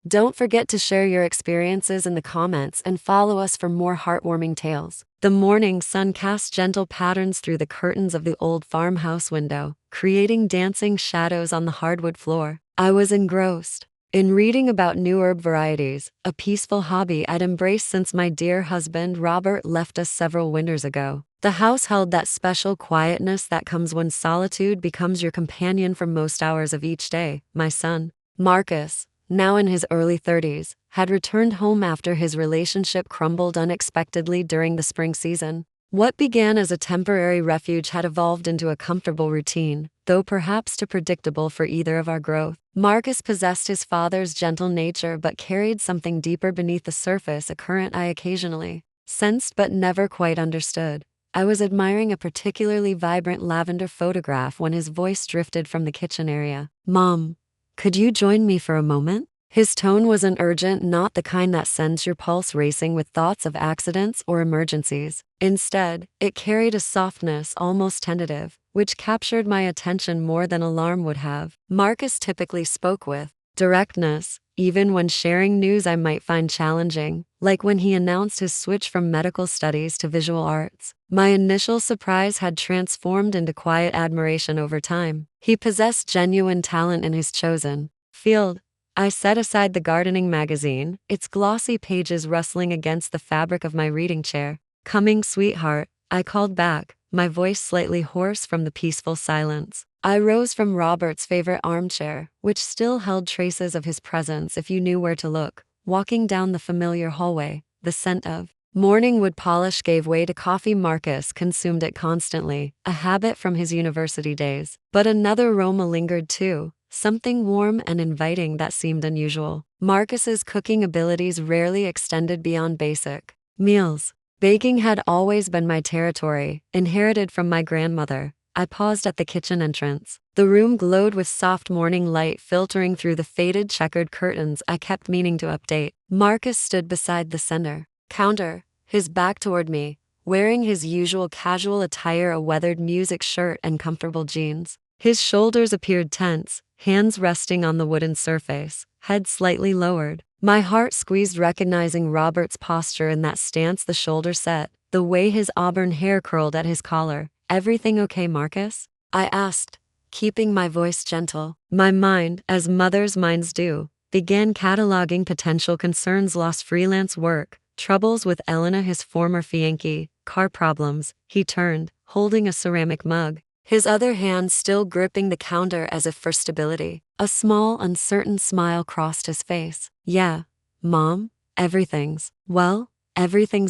Don't forget to share your experiences in the comments and follow us for more heartwarming tales. The morning sun cast gentle patterns through the curtains of the old farmhouse window, creating dancing shadows on the hardwood floor. I was engrossed in reading about new herb varieties, a peaceful hobby I'd embraced since my dear husband Robert left us several winters ago. The house held that special quietness that comes when solitude becomes your companion for most hours of each day. My son, Marcus, now in his early 30s, had returned home after his relationship crumbled unexpectedly during the spring season. What began as a temporary refuge had evolved into a comfortable routine, though perhaps too predictable for either of our growth. Marcus possessed his father's gentle nature but carried something deeper beneath the surface, a current I occasionally sensed but never quite understood. I was admiring a particularly vibrant lavender photograph when his voice drifted from the kitchen area. "Mom, could you join me for a moment?" His tone wasn't urgent, not the kind that sends your pulse racing with thoughts of accidents or emergencies. Instead, it carried a softness, almost tentative, which captured my attention more than alarm would have. Marcus typically spoke with directness, even when sharing news I might find challenging, like when he announced his switch from medical studies to visual arts. My initial surprise had transformed into quiet admiration over time. He possessed genuine talent in his chosen field. I set aside the gardening magazine, its glossy pages rustling against the fabric of my reading chair. "Coming, sweetheart," I called back, my voice slightly hoarse from the peaceful silence. I rose from Robert's favorite armchair, which still held traces of his presence if you knew where to look, walking down the familiar hallway. The scent of morning wood polish gave way to coffee. Marcus consumed it constantly, a habit from his university days. But another aroma lingered too, something warm and inviting that seemed unusual. Marcus's cooking abilities rarely extended beyond basic meals. Baking had always been my territory, inherited from my grandmother. I paused at the kitchen entrance. The room glowed with soft morning light filtering through the faded checkered curtains I kept meaning to update. Marcus stood beside the center counter, his back toward me, wearing his usual casual attire, a weathered music shirt and comfortable jeans. His shoulders appeared tense, hands resting on the wooden surface, head slightly lowered. My heart squeezed recognizing Robert's posture in that stance, the shoulder set, the way his auburn hair curled at his collar. "Everything okay, Marcus?" I asked, keeping my voice gentle. My mind, as mothers' minds do, began cataloging potential concerns: lost freelance work, troubles with Elena, his former fiancée, car problems. He turned, holding a ceramic mug, his other hand still gripping the counter as if for stability. A small, uncertain smile crossed his face. "Yeah, Mom, everything's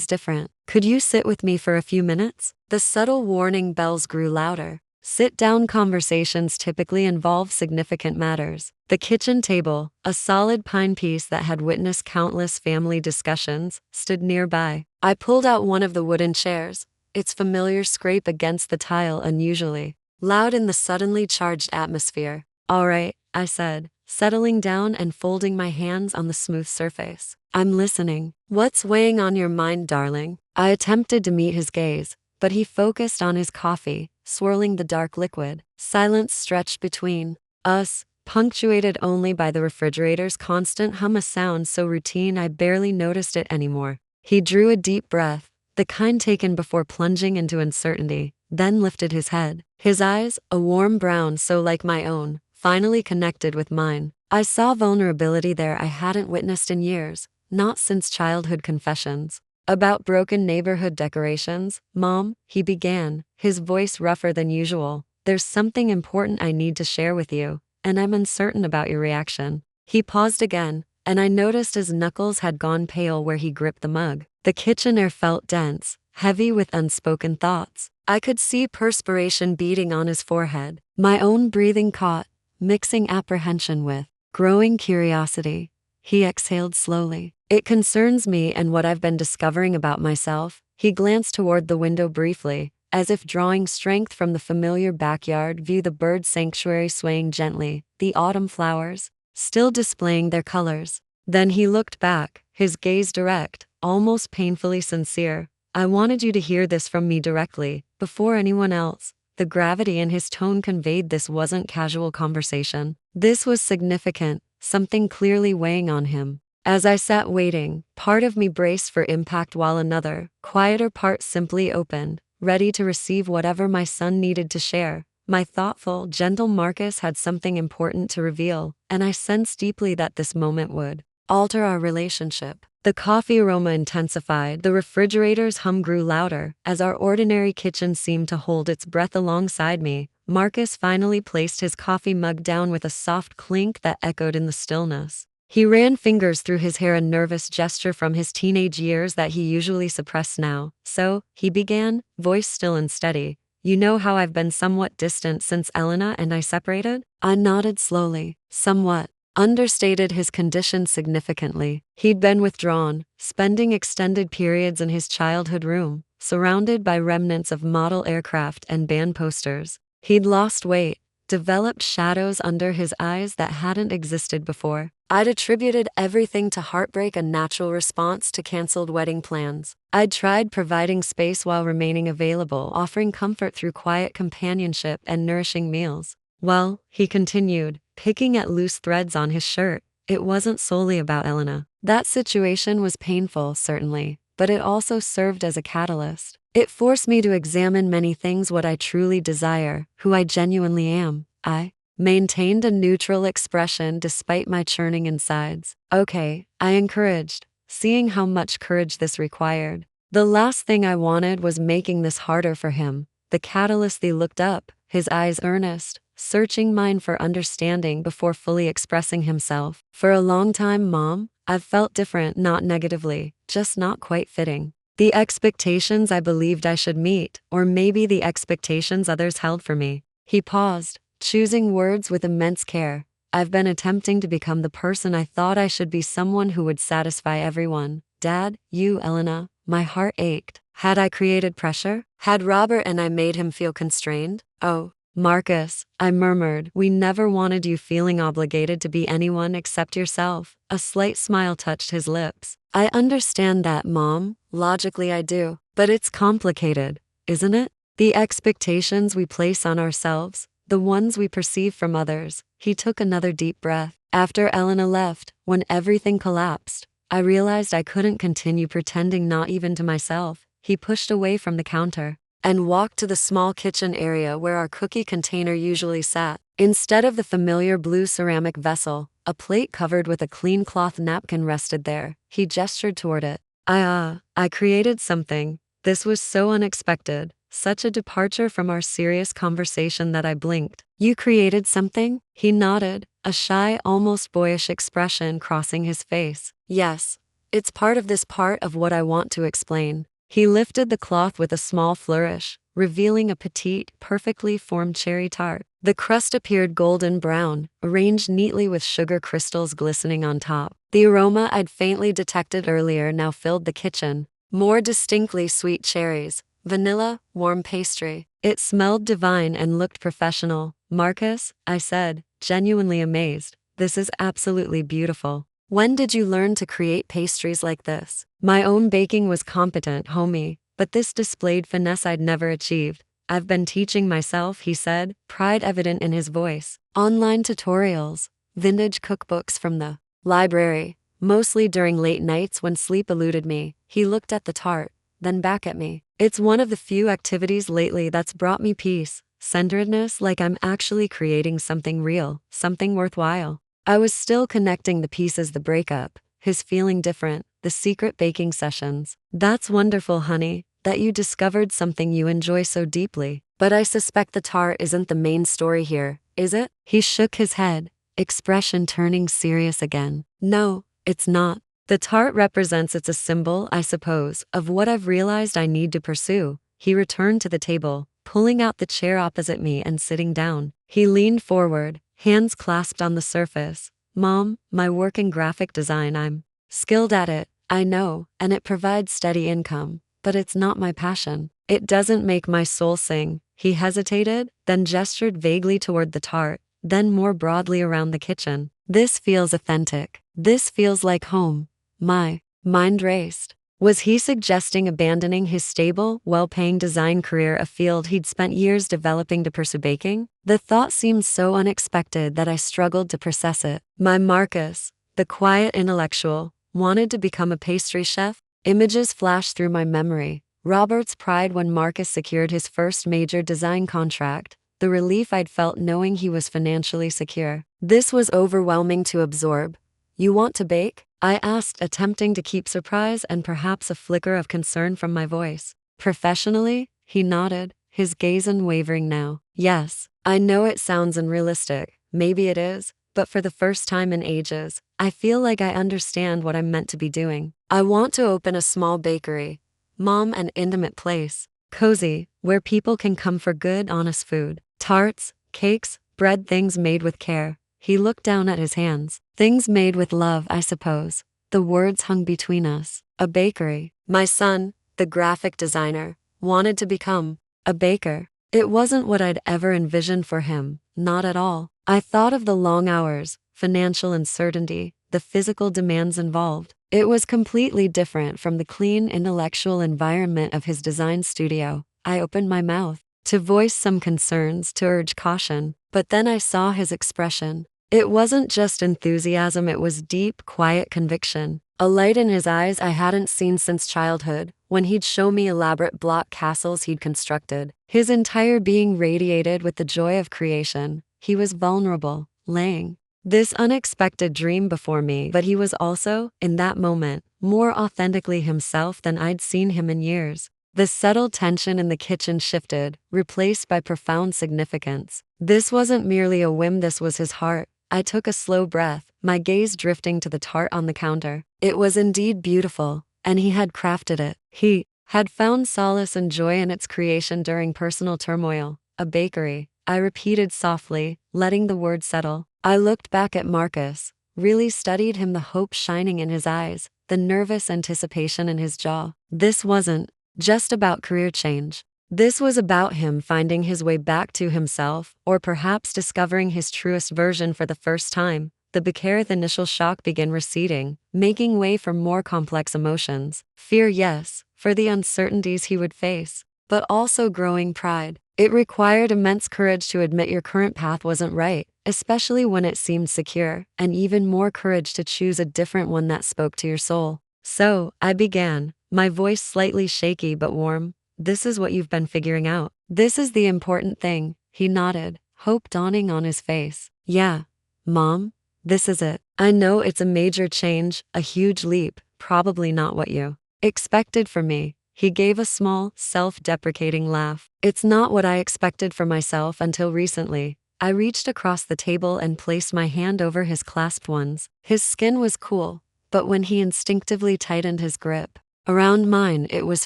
different. Could you sit with me for a few minutes?" The subtle warning bells grew louder. Sit-down conversations typically involve significant matters. The kitchen table, a solid pine piece that had witnessed countless family discussions, stood nearby. I pulled out one of the wooden chairs, its familiar scrape against the tile unusually loud in the suddenly charged atmosphere. "All right," I said, settling down and folding my hands on the smooth surface. "I'm listening. What's weighing on your mind, darling?" I attempted to meet his gaze, but he focused on his coffee, swirling the dark liquid. Silence stretched between us, punctuated only by the refrigerator's constant hum, a sound so routine I barely noticed it anymore. He drew a deep breath, the kind taken before plunging into uncertainty, then lifted his head. His eyes, a warm brown so like my own, finally connected with mine. I saw vulnerability there I hadn't witnessed in years, not since childhood confessions. "About broken neighborhood decorations, Mom," he began, his voice rougher than usual. "There's something important I need to share with you, and I'm uncertain about your reaction." He paused again, and I noticed his knuckles had gone pale where he gripped the mug. The kitchen air felt dense, heavy with unspoken thoughts. I could see perspiration beading on his forehead. My own breathing caught, mixing apprehension with growing curiosity. He exhaled slowly. "It concerns me and what I've been discovering about myself." He glanced toward the window briefly, as if drawing strength from the familiar backyard view, the bird sanctuary swaying gently, the autumn flowers still displaying their colors. Then he looked back, his gaze direct, almost painfully sincere. "I wanted you to hear this from me directly, before anyone else." The gravity in his tone conveyed this wasn't casual conversation. This was significant, something clearly weighing on him. As I sat waiting, part of me braced for impact while another, quieter part simply opened, ready to receive whatever my son needed to share. My thoughtful, gentle Marcus had something important to reveal, and I sensed deeply that this moment would alter our relationship. The coffee aroma intensified, the refrigerator's hum grew louder, as our ordinary kitchen seemed to hold its breath alongside me. Marcus finally placed his coffee mug down with a soft clink that echoed in the stillness. He ran fingers through his hair, a nervous gesture from his teenage years that he usually suppressed now. So, he began, voice still and steady. You know how I've been somewhat distant since Elena and I separated? I nodded slowly. Somewhat. Understated his condition significantly. He'd been withdrawn, spending extended periods in his childhood room, surrounded by remnants of model aircraft and band posters. He'd lost weight, developed shadows under his eyes that hadn't existed before. I'd attributed everything to heartbreak, a natural response to canceled wedding plans. I'd tried providing space while remaining available, offering comfort through quiet companionship and nourishing meals. Well, he continued, picking at loose threads on his shirt, it wasn't solely about Elena. That situation was painful, certainly, but it also served as a catalyst. It forced me to examine many things: what I truly desire, who I genuinely am. I maintained a neutral expression despite my churning insides. Okay, I encouraged, seeing how much courage this required. The last thing I wanted was making this harder for him. The catalyst. He looked up, his eyes earnest, searching mine for understanding before fully expressing himself. For a long time, Mom, I've felt different, not negatively, just not quite fitting. The expectations I believed I should meet, or maybe the expectations others held for me. He paused, choosing words with immense care. I've been attempting to become the person I thought I should be, someone who would satisfy everyone. Dad, you, Elena, my heart ached. Had I created pressure? Had Robert and I made him feel constrained? Oh, Marcus, I murmured, we never wanted you feeling obligated to be anyone except yourself. A slight smile touched his lips. I understand that, Mom. Logically I do. But it's complicated, isn't it? The expectations we place on ourselves, the ones we perceive from others. He took another deep breath. After Elena left, when everything collapsed, I realized I couldn't continue pretending, not even to myself. He pushed away from the counter and walked to the small kitchen area where our cookie container usually sat. Instead of the familiar blue ceramic vessel, a plate covered with a clean cloth napkin rested there. He gestured toward it. I created something. This was so unexpected, such a departure from our serious conversation that I blinked. You created something? He nodded, a shy, almost boyish expression crossing his face. Yes, it's part of what I want to explain. He lifted the cloth with a small flourish, revealing a petite, perfectly formed cherry tart. The crust appeared golden brown, arranged neatly with sugar crystals glistening on top. The aroma I'd faintly detected earlier now filled the kitchen. More distinctly, sweet cherries, vanilla, warm pastry. It smelled divine and looked professional. Marcus, I said, genuinely amazed, this is absolutely beautiful. When did you learn to create pastries like this? My own baking was competent, homie, but this displayed finesse I'd never achieved. I've been teaching myself, he said, pride evident in his voice. Online tutorials, vintage cookbooks from the library, mostly during late nights when sleep eluded me. He looked at the tart, then back at me. It's one of the few activities lately that's brought me peace, centeredness, like I'm actually creating something real, something worthwhile. I was still connecting the pieces: the breakup, his feeling different, the secret baking sessions. That's wonderful, honey, that you discovered something you enjoy so deeply. But I suspect the tart isn't the main story here, is it? He shook his head, expression turning serious again. No, it's not. The tart represents, it's a symbol, I suppose, of what I've realized I need to pursue. He returned to the table, pulling out the chair opposite me and sitting down. He leaned forward, hands clasped on the surface. Mom, my work in graphic design, I'm skilled at it, I know, and it provides steady income, but it's not my passion. It doesn't make my soul sing. He hesitated, then gestured vaguely toward the tart, then more broadly around the kitchen. This feels authentic. This feels like home. My mind raced. Was he suggesting abandoning his stable, well-paying design career, a field he'd spent years developing to pursue baking? The thought seemed so unexpected that I struggled to process it. My Marcus, the quiet intellectual, wanted to become a pastry chef? Images flashed through my memory. Robert's pride when Marcus secured his first major design contract, the relief I'd felt knowing he was financially secure. This was overwhelming to absorb. You want to bake? I asked, attempting to keep surprise and perhaps a flicker of concern from my voice. Professionally? He nodded, his gaze unwavering now. Yes, I know it sounds unrealistic, maybe it is, but for the first time in ages, I feel like I understand what I'm meant to be doing. I want to open a small bakery. Mom, an intimate place. Cozy, where people can come for good, honest food. Tarts, cakes, bread, things made with care. He looked down at his hands. Things made with love, I suppose. The words hung between us. A bakery. My son, the graphic designer, wanted to become a baker. It wasn't what I'd ever envisioned for him, not at all. I thought of the long hours, financial uncertainty, the physical demands involved. It was completely different from the clean intellectual environment of his design studio. I opened my mouth to voice some concerns, to urge caution, but then I saw his expression. It wasn't just enthusiasm, it was deep, quiet conviction. A light in his eyes I hadn't seen since childhood, when he'd show me elaborate block castles he'd constructed. His entire being radiated with the joy of creation. He was vulnerable, laying this unexpected dream before me, but he was also, in that moment, more authentically himself than I'd seen him in years. The subtle tension in the kitchen shifted, replaced by profound significance. This wasn't merely a whim, this was his heart. I took a slow breath, my gaze drifting to the tart on the counter. It was indeed beautiful, and he had crafted it. He had found solace and joy in its creation during personal turmoil. A bakery, I repeated softly, letting the word settle. I looked back at Marcus, really studied him, the hope shining in his eyes, the nervous anticipation in his jaw. This wasn't just about career change. This was about him finding his way back to himself, or perhaps discovering his truest version for the first time. The Bekareth initial shock began receding, making way for more complex emotions. Fear, yes, for the uncertainties he would face, but also growing pride. It required immense courage to admit your current path wasn't right, especially when it seemed secure, and even more courage to choose a different one that spoke to your soul. So, I began, my voice slightly shaky but warm. This is what you've been figuring out. This is the important thing. He nodded, hope dawning on his face. Yeah, Mom, this is it. I know it's a major change, a huge leap, probably not what you expected from me. He gave a small, self-deprecating laugh. It's not what I expected for myself until recently. I reached across the table and placed my hand over his clasped ones. His skin was cool, but when he instinctively tightened his grip around mine, it was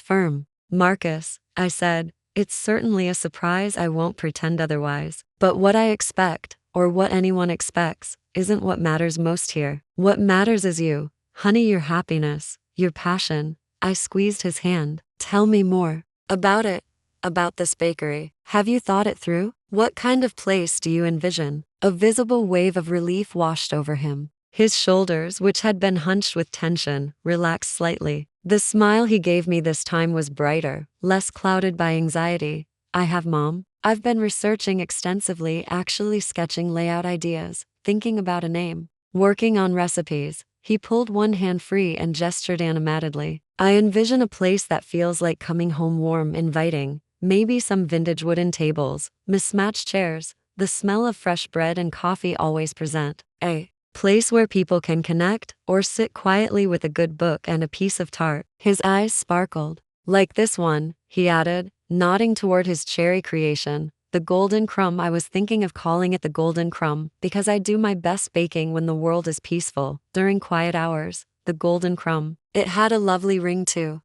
firm. Marcus, I said, it's certainly a surprise, I won't pretend otherwise. But what I expect, or what anyone expects, isn't what matters most here. What matters is you, honey, your happiness, your passion. I squeezed his hand. Tell me more about it, about this bakery. Have you thought it through? What kind of place do you envision? A visible wave of relief washed over him. His shoulders, which had been hunched with tension, relaxed slightly. The smile he gave me this time was brighter, less clouded by anxiety. I have, Mom. I've been researching extensively, actually sketching layout ideas, thinking about a name, working on recipes. He pulled one hand free and gestured animatedly. I envision a place that feels like coming home, warm, inviting. Maybe some vintage wooden tables, mismatched chairs, the smell of fresh bread and coffee always present. A place where people can connect, or sit quietly with a good book and a piece of tart. His eyes sparkled. Like this one, he added, nodding toward his cherry creation. The Golden Crumb. I was thinking of calling it the Golden Crumb, because I do my best baking when the world is peaceful, during quiet hours. The Golden Crumb. It had a lovely ring too.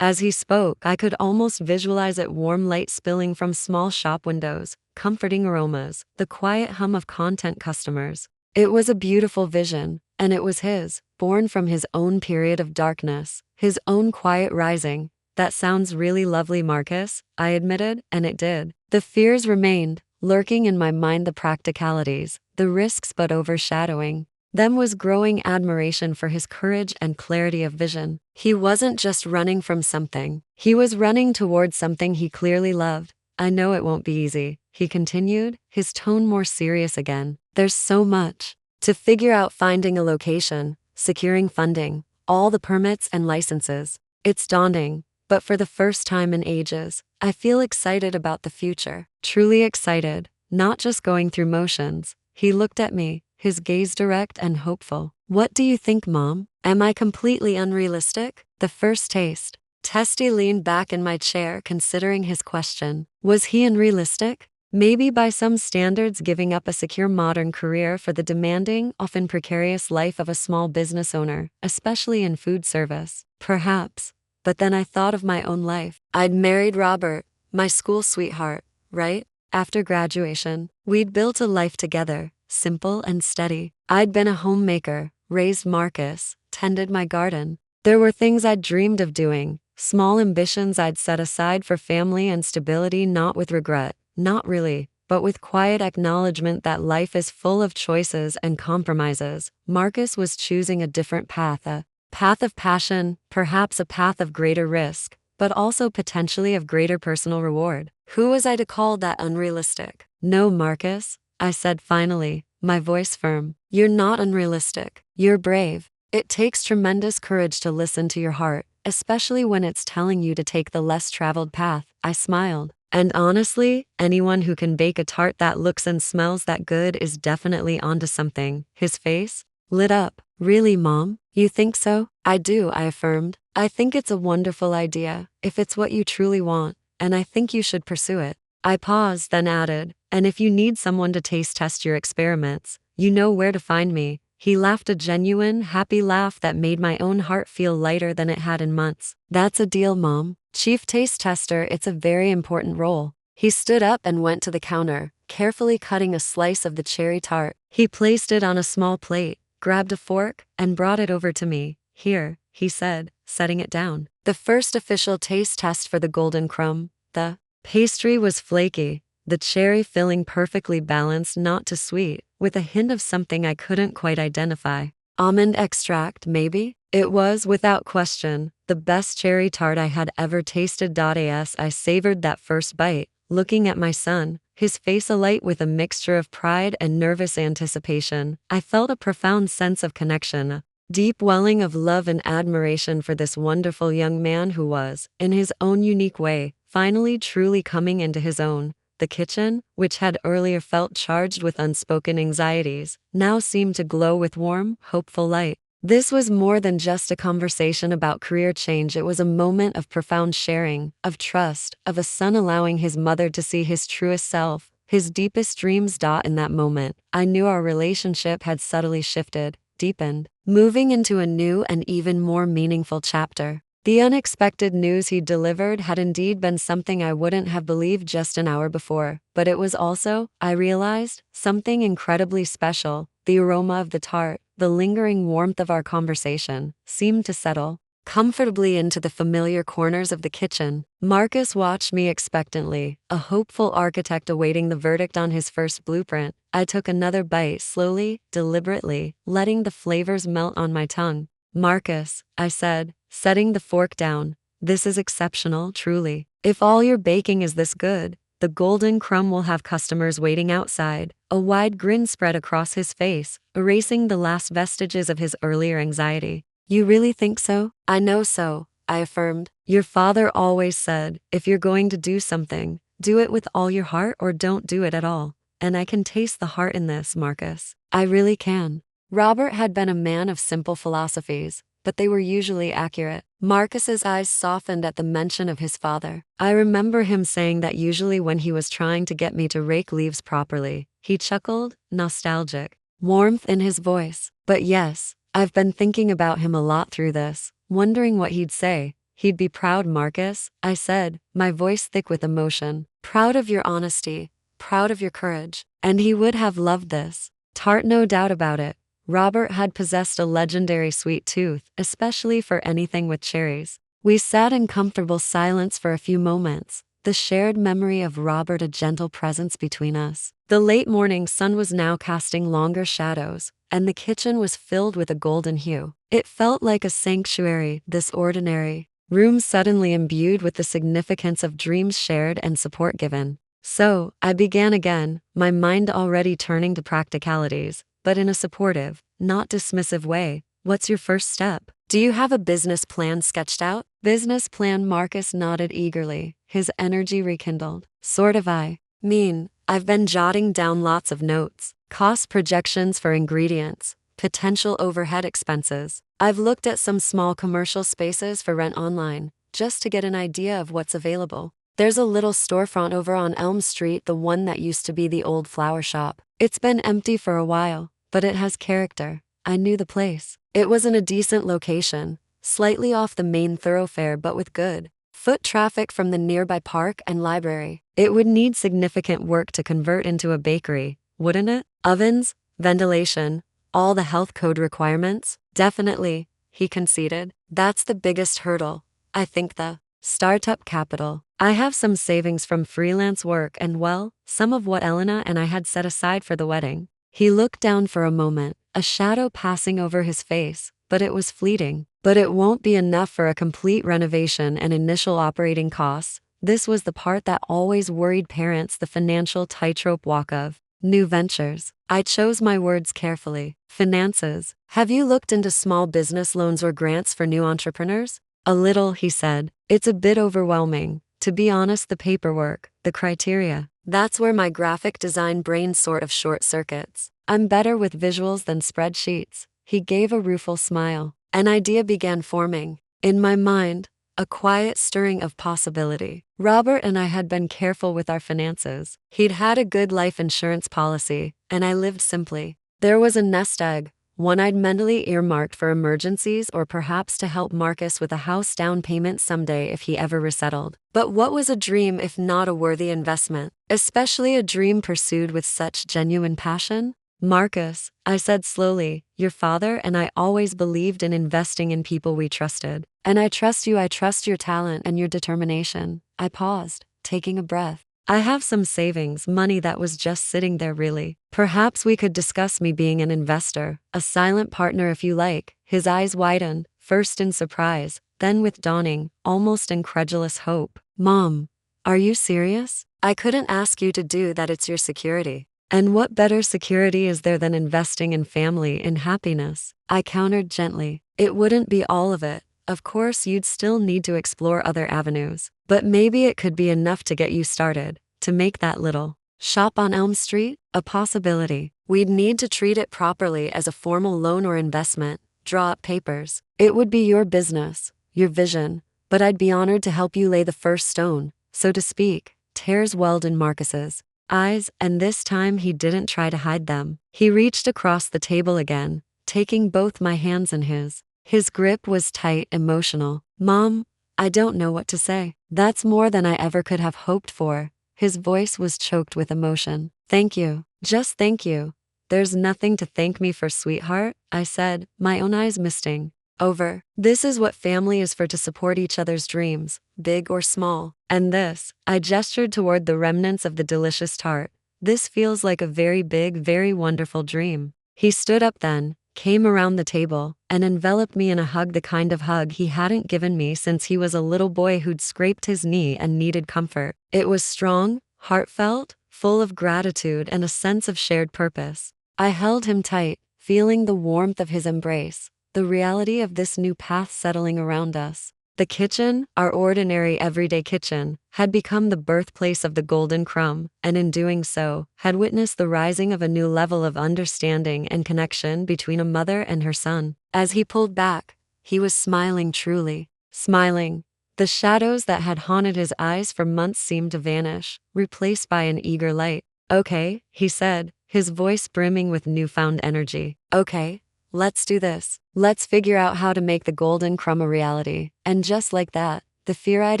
As he spoke, I could almost visualize it, warm light spilling from small shop windows, comforting aromas, the quiet hum of content customers. It was a beautiful vision, and it was his, born from his own period of darkness, his own quiet rising. That sounds really lovely, Marcus, I admitted, and it did. The fears remained, lurking in my mind, the practicalities, the risks, but overshadowing them was growing admiration for his courage and clarity of vision. He wasn't just running from something. He was running towards something he clearly loved. I know it won't be easy, he continued, his tone more serious again. There's so much to figure out, finding a location, securing funding, all the permits and licenses. It's daunting, but for the first time in ages, I feel excited about the future. Truly excited, not just going through motions. He looked at me, his gaze direct and hopeful. What do you think, Mom? Am I completely unrealistic? The first taste. Testy leaned back in my chair, considering his question. Was he unrealistic? Maybe by some standards, giving up a secure modern career for the demanding, often precarious life of a small business owner, especially in food service. Perhaps. But then I thought of my own life. I'd married Robert, my school sweetheart, right? After graduation, we'd built a life together, simple and steady. I'd been a homemaker, raised Marcus, tended my garden. There were things I'd dreamed of doing, small ambitions I'd set aside for family and stability, not with regret, not really, but with quiet acknowledgement that life is full of choices and compromises. Marcus was choosing a different path, a path of passion, perhaps a path of greater risk, but also potentially of greater personal reward. Who was I to call that unrealistic? No, Marcus, I said finally, my voice firm. You're not unrealistic. You're brave. It takes tremendous courage to listen to your heart, especially when it's telling you to take the less traveled path. I smiled. And honestly, anyone who can bake a tart that looks and smells that good is definitely onto something. His face lit up. Really, Mom? You think so? I do, I affirmed. I think it's a wonderful idea, if it's what you truly want, and I think you should pursue it. I paused, then added, and if you need someone to taste test your experiments, you know where to find me. He laughed, a genuine, happy laugh that made my own heart feel lighter than it had in months. That's a deal, Mom. Chief taste tester, it's a very important role. He stood up and went to the counter, carefully cutting a slice of the cherry tart. He placed it on a small plate, grabbed a fork, and brought it over to me. Here, he said, setting it down. The first official taste test for the Golden Crumb. The pastry was flaky, the cherry filling perfectly balanced, not too sweet, with a hint of something I couldn't quite identify. Almond extract, maybe? It was, without question, the best cherry tart I had ever tasted. As I savored that first bite, looking at my son, his face alight with a mixture of pride and nervous anticipation, I felt a profound sense of connection, a deep welling of love and admiration for this wonderful young man who was, in his own unique way, finally truly coming into his own. The kitchen, which had earlier felt charged with unspoken anxieties, now seemed to glow with warm, hopeful light. This was more than just a conversation about career change. It was a moment of profound sharing, of trust, of a son allowing his mother to see his truest self, his deepest dreams. In that moment, I knew our relationship had subtly shifted, deepened, moving into a new and even more meaningful chapter. The unexpected news he delivered had indeed been something I wouldn't have believed just an hour before, but it was also, I realized, something incredibly special. The aroma of the tart, the lingering warmth of our conversation, seemed to settle comfortably into the familiar corners of the kitchen. Marcus watched me expectantly, a hopeful architect awaiting the verdict on his first blueprint. I took another bite, slowly, deliberately, letting the flavors melt on my tongue. Marcus, I said, setting the fork down, this is exceptional, truly. If all your baking is this good, the Golden Crumb will have customers waiting outside. A wide grin spread across his face, erasing the last vestiges of his earlier anxiety. You really think so? I know so, I affirmed. Your father always said, if you're going to do something, do it with all your heart or don't do it at all. And I can taste the heart in this, Marcus. I really can. Robert had been a man of simple philosophies, but they were usually accurate. Marcus's eyes softened at the mention of his father. I remember him saying that usually when he was trying to get me to rake leaves properly. He chuckled, nostalgic, warmth in his voice. But yes, I've been thinking about him a lot through this, wondering what he'd say. He'd be proud, Marcus, I said, my voice thick with emotion. Proud of your honesty, proud of your courage. And he would have loved this tart, no doubt about it. Robert had possessed a legendary sweet tooth, especially for anything with cherries. We sat in comfortable silence for a few moments, the shared memory of Robert a gentle presence between us. The late morning sun was now casting longer shadows, and the kitchen was filled with a golden hue. It felt like a sanctuary, this ordinary room suddenly imbued with the significance of dreams shared and support given. So, I began again, my mind already turning to practicalities, but in a supportive, not dismissive way. What's your first step? Do you have a business plan sketched out? Business plan? Marcus nodded eagerly, his energy rekindled. Sort of. I've been jotting down lots of notes, cost projections for ingredients, potential overhead expenses. I've looked at some small commercial spaces for rent online, just to get an idea of what's available. There's a little storefront over on Elm Street, the one that used to be the old flower shop. It's been empty for a while, but it has character. I knew the place. It was in a decent location, slightly off the main thoroughfare but with good foot traffic from the nearby park and library. It would need significant work to convert into a bakery, wouldn't it? Ovens, ventilation, all the health code requirements? Definitely, he conceded. That's the biggest hurdle. I think the startup capital. I have some savings from freelance work and, well, some of what Elena and I had set aside for the wedding. He looked down for a moment, a shadow passing over his face, but it was fleeting. But it won't be enough for a complete renovation and initial operating costs. This was the part that always worried parents, the financial tightrope walk of new ventures. I chose my words carefully. Finances. Have you looked into small business loans or grants for new entrepreneurs? A little, he said. It's a bit overwhelming. To be honest, the paperwork, the criteria. That's where my graphic design brain sort of short circuits. I'm better with visuals than spreadsheets. He gave a rueful smile. An idea began forming. In my mind, a quiet stirring of possibility. Robert and I had been careful with our finances. He'd had a good life insurance policy, and I lived simply. There was a nest egg, one I'd mentally earmarked for emergencies or perhaps to help Marcus with a house down payment someday if he ever resettled. But what was a dream if not a worthy investment? Especially a dream pursued with such genuine passion? Marcus, I said slowly, your father and I always believed in investing in people we trusted. And I trust you. I trust your talent and your determination. I paused, taking a breath. I have some savings, money that was just sitting there really. Perhaps we could discuss me being an investor, a silent partner if you like. His eyes widened, first in surprise, then with dawning, almost incredulous hope. Mom, are you serious? I couldn't ask you to do that. It's your security. And what better security is there than investing in family and happiness? I countered gently. It wouldn't be all of it. Of course, you'd still need to explore other avenues. But maybe it could be enough to get you started, to make that little shop on Elm Street a possibility. We'd need to treat it properly as a formal loan or investment, draw up papers. It would be your business, your vision, but I'd be honored to help you lay the first stone, so to speak. Tears welled in Marcus's eyes, and this time he didn't try to hide them. He reached across the table again, taking both my hands in his. His grip was tight, emotional. Mom, I don't know what to say. That's more than I ever could have hoped for. His voice was choked with emotion. Thank you. Just thank you. There's nothing to thank me for, sweetheart, I said, my own eyes misting over. This is what family is for, to support each other's dreams, big or small. And this, I gestured toward the remnants of the delicious tart. This feels like a very big, very wonderful dream. He stood up then, came around the table, and enveloped me in a hug, the kind of hug he hadn't given me since he was a little boy who'd scraped his knee and needed comfort. It was strong, heartfelt, full of gratitude and a sense of shared purpose. I held him tight, feeling the warmth of his embrace, the reality of this new path settling around us. The kitchen, our ordinary everyday kitchen, had become the birthplace of the Golden Crumb, and in doing so, had witnessed the rising of a new level of understanding and connection between a mother and her son. As he pulled back, he was smiling, truly smiling. The shadows that had haunted his eyes for months seemed to vanish, replaced by an eager light. Okay, he said, his voice brimming with newfound energy. Okay, let's do this. Let's figure out how to make the Golden Crumb a reality. And just like that, the fear I'd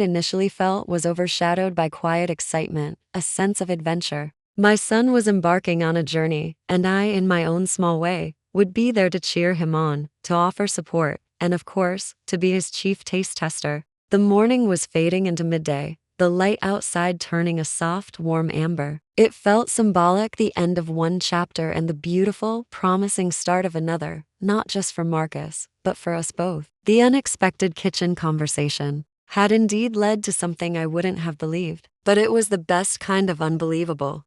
initially felt was overshadowed by quiet excitement, a sense of adventure. My son was embarking on a journey, and I, in my own small way, would be there to cheer him on, to offer support, and of course, to be his chief taste tester. The morning was fading into midday, the light outside turning a soft, warm amber. It felt symbolic, the end of one chapter and the beautiful, promising start of another, not just for Marcus, but for us both. The unexpected kitchen conversation had indeed led to something I wouldn't have believed. But it was the best kind of unbelievable.